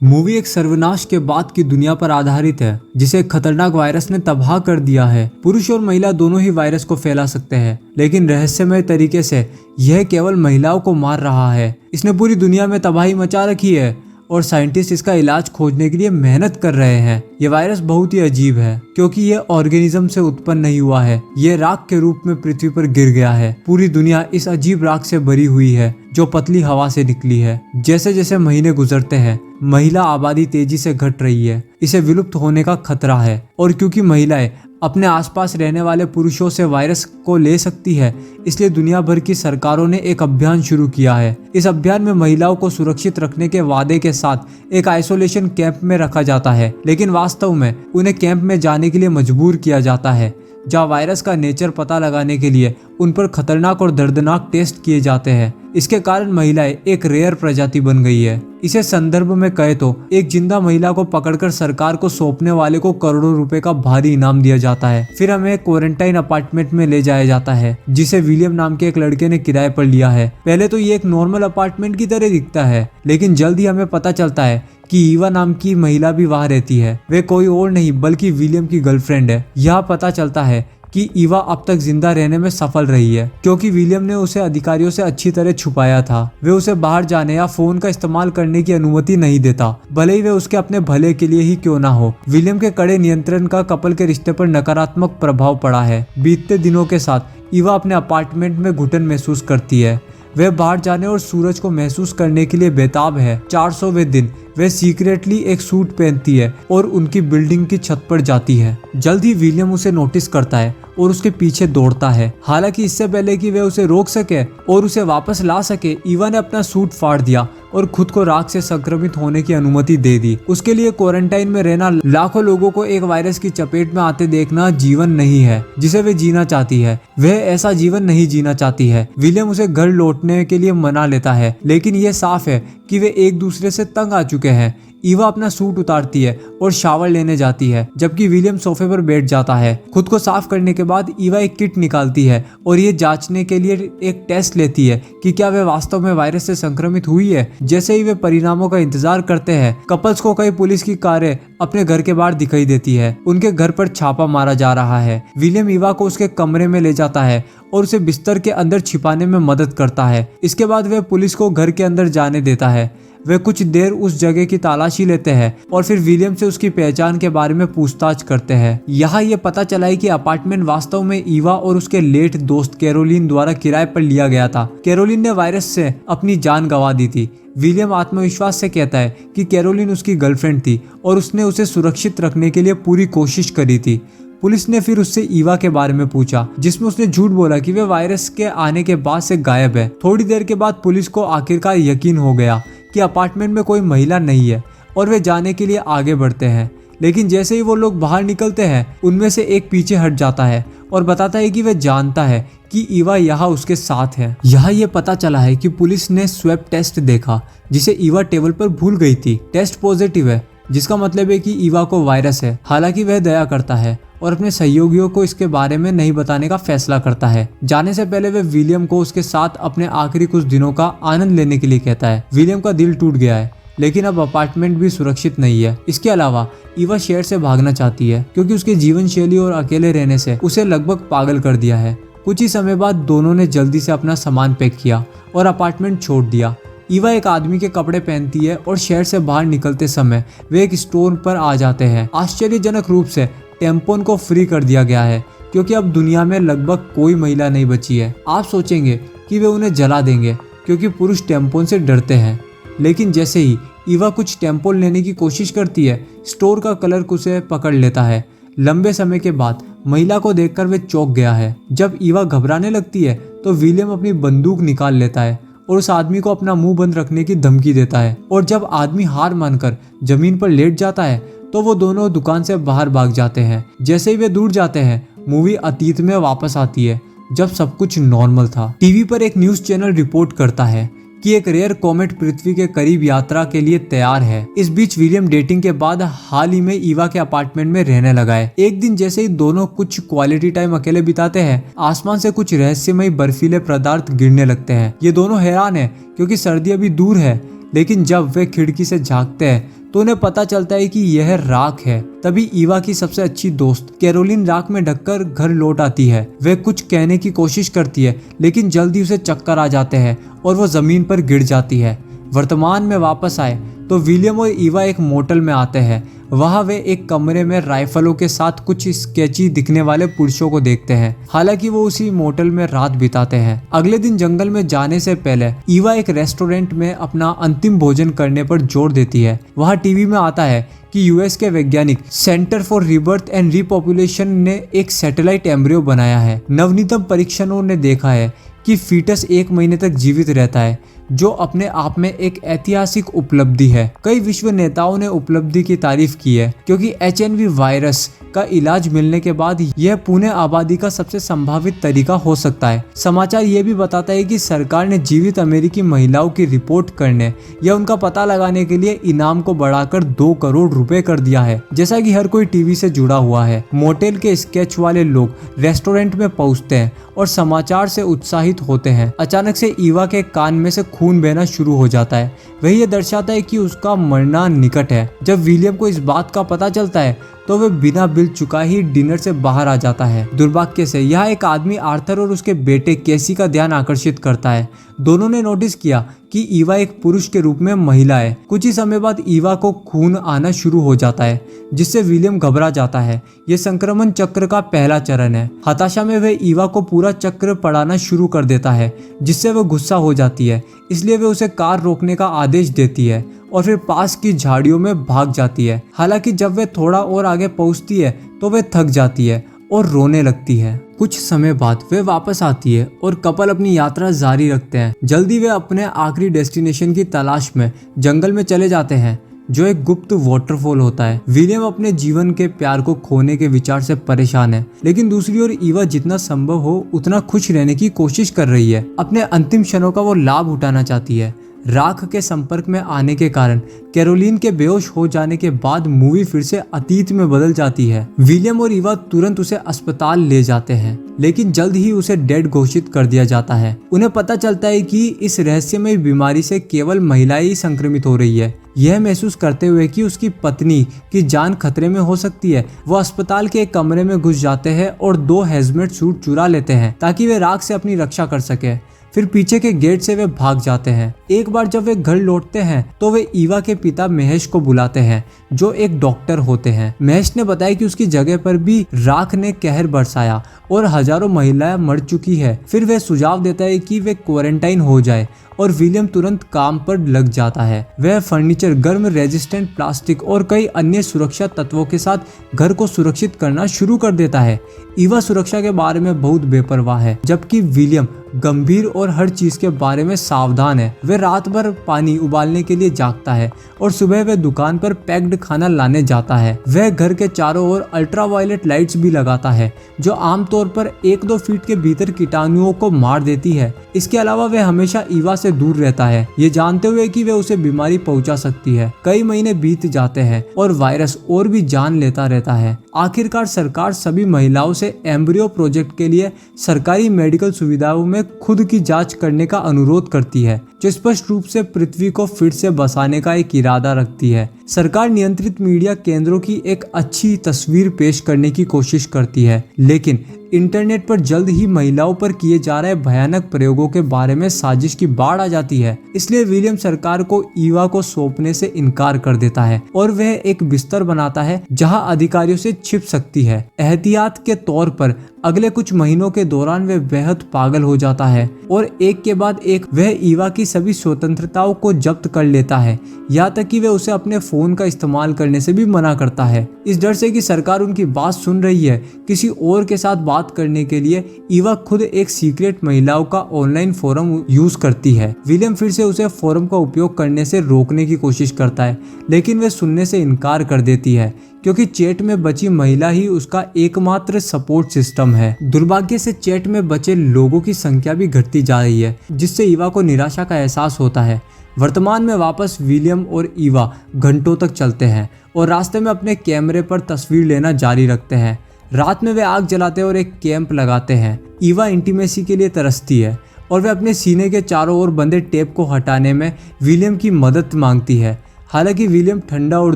Movie एक सर्वनाश के बाद की दुनिया पर आधारित है जिसे एक खतरनाक वायरस ने तबाह कर दिया है। पुरुष और महिला दोनों ही वायरस को फैला सकते हैं, लेकिन रहस्यमय तरीके से यह केवल महिलाओं को मार रहा है। इसने पूरी दुनिया में तबाही मचा रखी है और साइंटिस्ट इसका इलाज खोजने के लिए मेहनत कर रहे हैं। यह वायरस बहुत ही अजीब है क्योंकि यह ऑर्गेनिज्म से उत्पन्न नहीं हुआ है, यह राख के रूप में पृथ्वी पर गिर गया है। पूरी दुनिया इस अजीब राख से भरी हुई है जो पतली हवा से निकली है। जैसे जैसे महीने गुजरते हैं, महिला आबादी तेजी से घट रही है। इसे विलुप्त होने का खतरा है और क्योंकि महिलाएं अपने आसपास रहने वाले पुरुषों से वायरस को ले सकती है, इसलिए दुनिया भर की सरकारों ने एक अभियान शुरू किया है। इस अभियान में महिलाओं को सुरक्षित रखने के वादे के साथ एक आइसोलेशन कैंप में रखा जाता है, लेकिन वास्तव में उन्हें कैंप में जाने के लिए मजबूर किया जाता है, जहाँ वायरस का नेचर पता लगाने के लिए उन पर खतरनाक और दर्दनाक टेस्ट किए जाते हैं। इसके कारण महिलाएं एक रेयर प्रजाति बन गई है। इसे संदर्भ में कहे तो एक जिंदा महिला को पकड़कर सरकार को सौंपने वाले को करोड़ों रुपए का भारी इनाम दिया जाता है। फिर हमें क्वारंटाइन अपार्टमेंट में ले जाया जाता है जिसे विलियम नाम के एक लड़के ने किराए पर लिया है। पहले तो ये एक नॉर्मल अपार्टमेंट की तरह दिखता है, लेकिन जल्द ही हमें पता चलता है कि ईवा नाम की महिला भी वहाँ रहती है। वे कोई और नहीं बल्कि विलियम की गर्लफ्रेंड है। यह पता चलता है कि ईवा अब तक जिंदा रहने में सफल रही है क्योंकि विलियम ने उसे अधिकारियों से अच्छी तरह छुपाया था। वे उसे बाहर जाने या फोन का इस्तेमाल करने की अनुमति नहीं देता, भले ही वे उसके अपने भले के लिए ही क्यों ना हो। विलियम के कड़े नियंत्रण का कपल के रिश्ते पर नकारात्मक प्रभाव पड़ा है। बीतते दिनों के साथ ईवा अपने अपार्टमेंट में घुटन महसूस करती है। वह बाहर जाने और सूरज को महसूस करने के लिए बेताब है। 400वें दिन वह सीक्रेटली एक सूट पहनती है और उनकी बिल्डिंग की छत पर जाती है। जल्द ही विलियम उसे नोटिस करता है और उसके पीछे दौड़ता है। हालांकि इससे पहले कि वह उसे रोक सके और उसे वापस ला सके, ईवा ने अपना सूट फाड़ दिया और खुद को राख से संक्रमित होने की अनुमति दे दी। उसके लिए क्वारंटाइन में रहना, लाखों लोगों को एक वायरस की चपेट में आते देखना जीवन नहीं है जिसे वे जीना चाहती है। वह ऐसा जीवन नहीं जीना चाहती है। विलियम उसे घर लौटने के लिए मना लेता है, लेकिन यह साफ है कि वे एक दूसरे से तंग आ चुके हैं। ईवा अपना सूट उतारती है और शावर लेने जाती है, जबकि विलियम सोफे पर बैठ जाता है। खुद को साफ करने के बाद ईवा एक किट निकालती है और ये जांचने के लिए एक टेस्ट लेती है कि क्या वे वास्तव में वायरस से संक्रमित हुई है। जैसे ही वे परिणामों का इंतजार करते हैं, कपल्स को कई पुलिस की कारें अपने घर के बाहर दिखाई देती है। उनके घर पर छापा मारा जा रहा है। विलियम ईवा को उसके कमरे में ले जाता है और उसे बिस्तर के अंदर छिपाने में मदद करता है। इसके बाद वह पुलिस को घर के अंदर जाने देता है। वे कुछ देर उस जगह की तलाशी लेते हैं और फिर विलियम से उसकी पहचान के बारे में पूछताछ करते हैं। यहाँ ये पता चला है कि अपार्टमेंट वास्तव में ईवा और उसके लेट दोस्त कैरोलिन द्वारा किराए पर लिया गया था। कैरोलिन ने वायरस से अपनी जान गंवा दी थी। विलियम आत्मविश्वास से कहता है कि कैरोलिन उसकी गर्लफ्रेंड थी और उसने उसे सुरक्षित रखने के लिए पूरी कोशिश करी थी। पुलिस ने फिर उससे ईवा के बारे में पूछा, जिसमें उसने झूठ बोला कि वह वायरस के आने के बाद से गायब है। थोड़ी देर के बाद पुलिस को आखिरकार यकीन हो गया कि अपार्टमेंट में कोई महिला नहीं है और वे जाने के लिए आगे बढ़ते हैं। लेकिन जैसे ही वो लोग बाहर निकलते हैं, उनमें से एक पीछे हट जाता है और बताता है कि वह जानता है कि ईवा यहाँ उसके साथ है। यहाँ ये पता चला है कि पुलिस ने स्वैब टेस्ट देखा जिसे ईवा टेबल पर भूल गई थी। टेस्ट पॉजिटिव है, जिसका मतलब है कि ईवा को वायरस है। हालांकि वह दया करता है और अपने सहयोगियों को इसके बारे में नहीं बताने का फैसला करता है। जाने से पहले वह विलियम को उसके साथ अपने आखिरी कुछ दिनों का आनंद लेने के लिए कहता है। विलियम का दिल टूट गया है, लेकिन अब अपार्टमेंट भी सुरक्षित नहीं है। इसके अलावा ईवा शहर से भागना चाहती है क्योंकि उसके जीवन शैली और अकेले रहने से उसे लगभग पागल कर दिया है। कुछ ही समय बाद दोनों ने जल्दी से अपना सामान पैक किया और अपार्टमेंट छोड़ दिया। ईवा एक आदमी के कपड़े पहनती है और शहर से बाहर निकलते समय वे एक स्टोर पर आ जाते हैं। आश्चर्यजनक रूप से टैम्पोन को फ्री कर दिया गया है क्योंकि अब दुनिया में लगभग कोई महिला नहीं बची है। आप सोचेंगे कि वे उन्हें जला देंगे क्योंकि पुरुष टैम्पोन से डरते हैं, लेकिन जैसे ही ईवा कुछ टैम्पोन लेने की कोशिश करती है, स्टोर का क्लर्क उसे पकड़ लेता है। लंबे समय के बाद महिला को देखकर वे चौंक गया है। जब ईवा घबराने लगती है तो विलियम अपनी बंदूक निकाल लेता है और उस आदमी को अपना मुंह बंद रखने की धमकी देता है। और जब आदमी हार मानकर जमीन पर लेट जाता है तो वो दोनों दुकान से बाहर भाग जाते हैं। जैसे ही वे दूर जाते हैं, मूवी अतीत में वापस आती है जब सब कुछ नॉर्मल था। टीवी पर एक न्यूज चैनल रिपोर्ट करता है कि एक रेयर कॉमेट पृथ्वी के करीब यात्रा के लिए तैयार है। इस बीच विलियम डेटिंग के बाद हाल ही में ईवा के अपार्टमेंट में रहने लगा है। एक दिन जैसे ही दोनों कुछ क्वालिटी टाइम अकेले बिताते हैं, आसमान से कुछ रहस्यमयी बर्फीले पदार्थ गिरने लगते हैं। ये दोनों हैरान है क्योंकि सर्दी अभी दूर है, लेकिन जब वे खिड़की से झांकते हैं तो उन्हें पता चलता है कि यह राख है। तभी ईवा की सबसे अच्छी दोस्त कैरोलिन राख में ढककर घर लौट आती है। वे कुछ कहने की कोशिश करती है लेकिन जल्दी उसे चक्कर आ जाते हैं और वो जमीन पर गिर जाती है। वर्तमान में वापस आए तो विलियम और ईवा एक मोटल में आते हैं। वहाँ वे एक कमरे में राइफलों के साथ कुछ स्केची दिखने वाले पुरुषों को देखते हैं। हालांकि वो उसी मोटल में रात बिताते हैं। अगले दिन जंगल में जाने से पहले ईवा एक रेस्टोरेंट में अपना अंतिम भोजन करने पर जोर देती है। वहाँ टीवी में आता है कि यूएस के वैज्ञानिक सेंटर फॉर रिबर्थ एंड रिपॉपुलेशन ने एक सैटेलाइट एम्ब्रियो बनाया है। नवनीतम परीक्षणों ने देखा है कि फीटस 1 महीने तक जीवित रहता है, जो अपने आप में एक ऐतिहासिक उपलब्धि है। कई विश्व नेताओं ने उपलब्धि की तारीफ की है क्योंकि एचएनवी वायरस का इलाज मिलने के बाद यह पुणे आबादी का सबसे संभावित तरीका हो सकता है। समाचार ये भी बताता है कि सरकार ने जीवित अमेरिकी महिलाओं की रिपोर्ट करने या उनका पता लगाने के लिए इनाम को बढ़ाकर 2 करोड़ रुपए कर दिया है। जैसा कि हर कोई टीवी से जुड़ा हुआ है, मोटेल के स्केच वाले लोग रेस्टोरेंट में पहुंचते हैं और समाचार से उत्साहित होते हैं। अचानक से ईवा के कान में से खून बहना शुरू हो जाता है। वही ये दर्शाता है कि उसका मरना निकट है। जब विलियम को इस बात का पता चलता है तो वह बिना बिल चुकाए ही डिनर से बाहर आ जाता है। दुर्भाग्य से यह एक आदमी आर्थर और उसके बेटे केसी का ध्यान आकर्षित करता है। दोनों ने नोटिस किया कि ईवा एक पुरुष के रूप में महिला है। कुछ ही समय बाद ईवा को खून आना शुरू हो जाता है, जिससे विलियम घबरा जाता है। यह संक्रमण चक्र का पहला चरण है। हताशा में वह ईवा को पूरा चक्र पढ़ाना शुरू कर देता है, जिससे वह गुस्सा हो जाती है। इसलिए वे उसे कार रोकने का आदेश देती है और फिर पास की झाड़ियों में भाग जाती है। हालांकि जब वे थोड़ा और आगे पहुंचती है तो वे थक जाती है और रोने लगती है। कुछ समय बाद वे वापस आती है और कपल अपनी यात्रा जारी रखते हैं। जल्दी वे अपने आखिरी डेस्टिनेशन की तलाश में जंगल में चले जाते हैं, जो एक गुप्त वाटरफॉल होता है। विलियम अपने जीवन के प्यार को खोने के विचार से परेशान है, लेकिन दूसरी ओर ईवा जितना संभव हो उतना खुश रहने की कोशिश कर रही है। अपने अंतिम क्षणों का वो लाभ उठाना चाहती है। राख के संपर्क में आने के कारण कैरोलिन के बेहोश हो जाने के बाद मूवी फिर से अतीत में बदल जाती है। विलियम और ईवा तुरंत उसे अस्पताल ले जाते हैं, लेकिन जल्द ही उसे डेड घोषित कर दिया जाता है। उन्हें पता चलता है कि इस रहस्यमय बीमारी से केवल महिलाएं ही संक्रमित हो रही है। यह महसूस करते हुए कि उसकी पत्नी की जान खतरे में हो सकती है, वो अस्पताल के एक कमरे में घुस जाते हैं और 2 हेजमेट सूट चुरा लेते हैं ताकि वे राख से अपनी रक्षा कर सके। फिर पीछे के गेट से वे भाग जाते हैं। एक बार जब वे घर लौटते हैं तो वे ईवा के पिता महेश को बुलाते हैं, जो एक डॉक्टर होते हैं। महेश ने बताया कि उसकी जगह पर भी राख ने कहर बरसाया और हजारों महिलाएं मर चुकी है। फिर वे सुझाव देता है कि वे क्वारंटाइन हो जाए और विलियम तुरंत काम पर लग जाता है। वह फर्नीचर, गर्म रेजिस्टेंट प्लास्टिक और कई अन्य सुरक्षा तत्वों के साथ घर को सुरक्षित करना शुरू कर देता है। ईवा सुरक्षा के बारे में बहुत बेपरवाह है, जबकि विलियम गंभीर और हर चीज के बारे में सावधान है। वह रात भर पानी उबालने के लिए जागता है और सुबह वह दुकान पर पैक्ड खाना लाने जाता है। वह घर के चारों ओर अल्ट्रावायलेट लाइट्स भी लगाता है, जो आमतौर पर 1-2 फीट के भीतर कीटाणुओं को मार देती है। इसके अलावा वह हमेशा ईवा से दूर रहता है, ये जानते हुए कि वह उसे बीमारी पहुंचा सकती है। कई महीने बीत जाते हैं और वायरस और भी जान लेता रहता है। आखिरकार सरकार सभी महिलाओं से एम्ब्रियो प्रोजेक्ट के लिए सरकारी मेडिकल सुविधाओं में खुद की जांच करने का अनुरोध करती है, जो स्पष्ट रूप से पृथ्वी को फिर से बसाने का एक इरादा रखती है। सरकार नियंत्रित मीडिया केंद्रों की एक अच्छी तस्वीर पेश करने की कोशिश करती है, लेकिन इंटरनेट पर जल्द ही महिलाओं पर किए जा रहे भयानक प्रयोगों के बारे में साजिश की बाढ़ आ जाती है। इसलिए विलियम सरकार को ईवा को सौंपने से इनकार कर देता है और वह एक बिस्तर बनाता है जहां अधिकारियों से छिप सकती है। एहतियात के तौर पर अगले कुछ महीनों के दौरान वह बेहद पागल हो जाता है और एक के बाद एक वह ईवा की सभी स्वतंत्रताओं को जब्त कर लेता है, यहाँ तक कि वह उसे अपने फोन का इस्तेमाल करने से भी मना करता है। इस डर से कि सरकार उनकी बात सुन रही है, किसी और के साथ बात करने के लिए ईवा खुद एक सीक्रेट महिलाओं का ऑनलाइन फोरम यूज करती है। विलियम फिर से उसे फोरम का उपयोग करने से रोकने की कोशिश करता है, लेकिन वह सुनने से इनकार कर देती है क्योंकि चैट में बची महिला ही उसका एकमात्र सपोर्ट सिस्टम है। दुर्भाग्य से चैट में बचे लोगों की संख्या भी घटती जा रही है, जिससे ईवा को निराशा का एहसास होता है। वर्तमान में वापस विलियम और ईवा घंटों तक चलते हैं और रास्ते में अपने कैमरे पर तस्वीर लेना जारी रखते हैं। रात में वे आग जलाते और एक कैंप लगाते हैं। ईवा इंटीमेसी के लिए तरसती है और वे अपने सीने के चारों ओर बंधे टेप को हटाने में विलियम की मदद मांगती है। हालांकि विलियम ठंडा और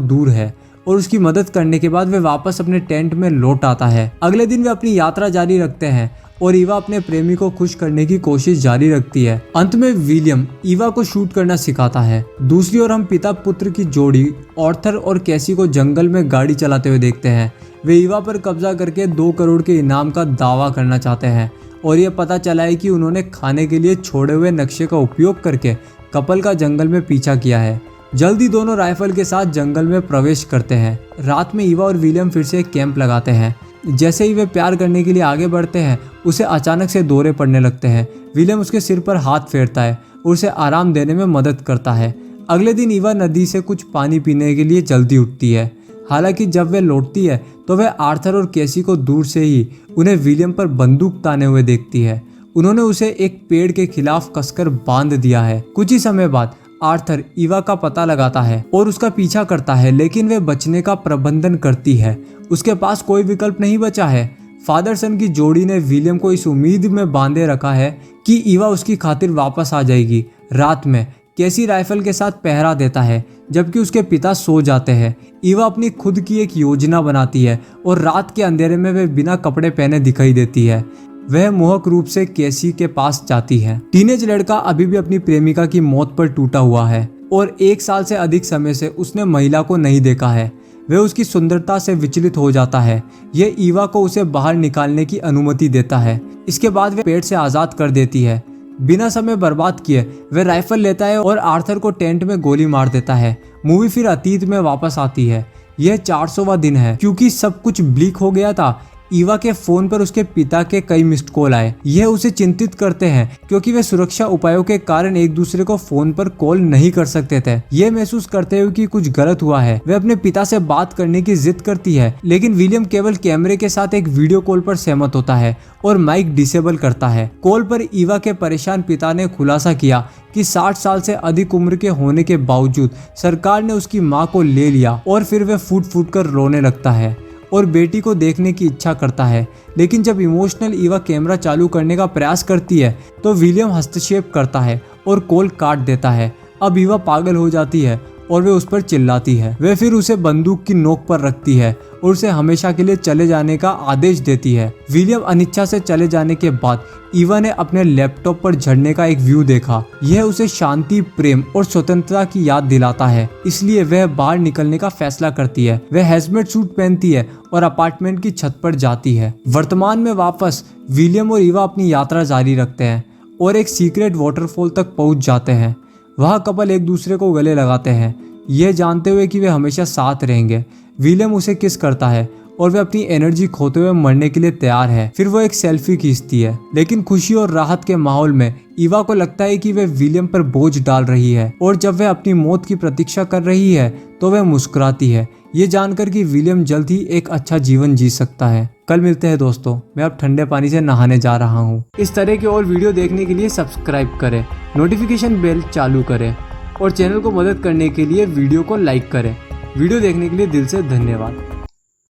दूर है और उसकी मदद करने के बाद वे वापस अपने टेंट में लौट आता है। अगले दिन वे अपनी यात्रा जारी रखते हैं और ईवा अपने प्रेमी को खुश करने की कोशिश जारी रखती है। अंत में विलियम ईवा को शूट करना सिखाता है। दूसरी ओर हम पिता पुत्र की जोड़ी आर्थर और कैसी को जंगल में गाड़ी चलाते हुए देखते हैं। वे ईवा पर कब्जा करके 2 करोड़ के इनाम का दावा करना चाहते हैं और ये पता चला है कि उन्होंने खाने के लिए छोड़े हुए नक्शे का उपयोग करके कपल का जंगल में पीछा किया है। जल्दी दोनों राइफल के साथ जंगल में प्रवेश करते हैं। रात में ईवा और विलियम फिर से एक कैंप लगाते हैं। जैसे ही वे प्यार करने के लिए आगे बढ़ते हैं उसे अचानक से दौरे पड़ने लगते हैं। विलियम उसके सिर पर हाथ फेरता है और उसे आराम देने में मदद करता है। अगले दिन ईवा नदी से कुछ पानी पीने के लिए जल्दी उठती है। हालांकि जब वे लौटती है तो वह आर्थर और कैसी को दूर से ही उन्हें विलियम पर बंदूक ताने हुए देखती है। उन्होंने उसे एक पेड़ के खिलाफ कसकर बांध दिया है। कुछ ही समय बाद आर्थर ईवा का पता लगाता है और उसका पीछा करता है, लेकिन वे बचने का प्रबंधन करती है। उसके पास कोई विकल्प नहीं बचा है। फादर सन की जोड़ी ने विलियम को इस उम्मीद में बांधे रखा है कि ईवा उसकी खातिर वापस आ जाएगी। रात में कैसी राइफल के साथ पहरा देता है जबकि उसके पिता सो जाते हैं। ईवा अपनी खुद की एक योजना बनाती है और रात के अंधेरे में वे बिना कपड़े पहने दिखाई देती है। वह मोहक रूप से कैसी के पास जाती है। टीनेज लड़का अभी भी अपनी प्रेमिका की मौत पर टूटा हुआ है और 1 साल से अधिक समय से उसने महिला को नहीं देखा है। वह उसकी सुंदरता से विचलित हो जाता है। यह ईवा को उसे बाहर निकालने की अनुमति देता है। इसके बाद वह पेड़ से आज़ाद कर देती है। बिना समय बर्बाद किए वह राइफल लेता है और आर्थर को टेंट में गोली मार देता है। मूवी फिर अतीत में वापस आती है। यह 400वां दिन है। क्योंकि सब कुछ ब्लीक हो गया था, ईवा के फोन पर उसके पिता के कई मिस्ड कॉल आए। यह उसे चिंतित करते हैं क्योंकि वे सुरक्षा उपायों के कारण एक दूसरे को फोन पर कॉल नहीं कर सकते थे। यह महसूस करते हुए कि कुछ गलत हुआ है, वे अपने पिता से बात करने की जिद करती है, लेकिन विलियम केवल कैमरे के साथ एक वीडियो कॉल पर सहमत होता है और माइक डिसेबल करता है। कॉल पर ईवा के परेशान पिता ने खुलासा किया कि 60 साल से अधिक उम्र के होने के बावजूद सरकार ने उसकी मां को ले लिया और फिर वह फूट फूट कर रोने लगता है और बेटी को देखने की इच्छा करता है। लेकिन जब इमोशनल ईवा कैमरा चालू करने का प्रयास करती है तो विलियम हस्तक्षेप करता है और कॉल काट देता है। अब ईवा पागल हो जाती है और वे उस पर चिल्लाती है। वे फिर उसे बंदूक की नोक पर रखती है और उसे हमेशा के लिए चले जाने का आदेश देती है। विलियम अनिच्छा से चले जाने के बाद ईवा ने अपने लैपटॉप पर झरने का एक व्यू देखा। यह उसे शांति, प्रेम और स्वतंत्रता की याद दिलाता है, इसलिए वह बाहर निकलने का फैसला करती है। वह हैजमेट सूट पहनती है और अपार्टमेंट की छत पर जाती है। वर्तमान में वापस विलियम और ईवा अपनी यात्रा जारी रखते हैं और एक सीक्रेट वाटरफॉल तक पहुंच जाते हैं। वह कपल एक दूसरे को गले लगाते हैं, यह जानते हुए कि वे हमेशा साथ रहेंगे। विलियम उसे किस करता है और वे अपनी एनर्जी खोते हुए मरने के लिए तैयार है। फिर वो एक सेल्फी खींचती है, लेकिन खुशी और राहत के माहौल में ईवा को लगता है कि वे विलियम पर बोझ डाल रही है और जब वह अपनी मौत की प्रतीक्षा कर रही है तो वह मुस्कुराती है, ये जानकर कि विलियम जल्द ही एक अच्छा जीवन जी सकता है। कल मिलते हैं दोस्तों। मैं अब ठंडे पानी से नहाने जा रहा हूँ। इस तरह के और वीडियो देखने के लिए सब्सक्राइब करें, नोटिफिकेशन बेल चालू करें और चैनल को मदद करने के लिए वीडियो को लाइक करें। वीडियो देखने के लिए दिल से धन्यवाद।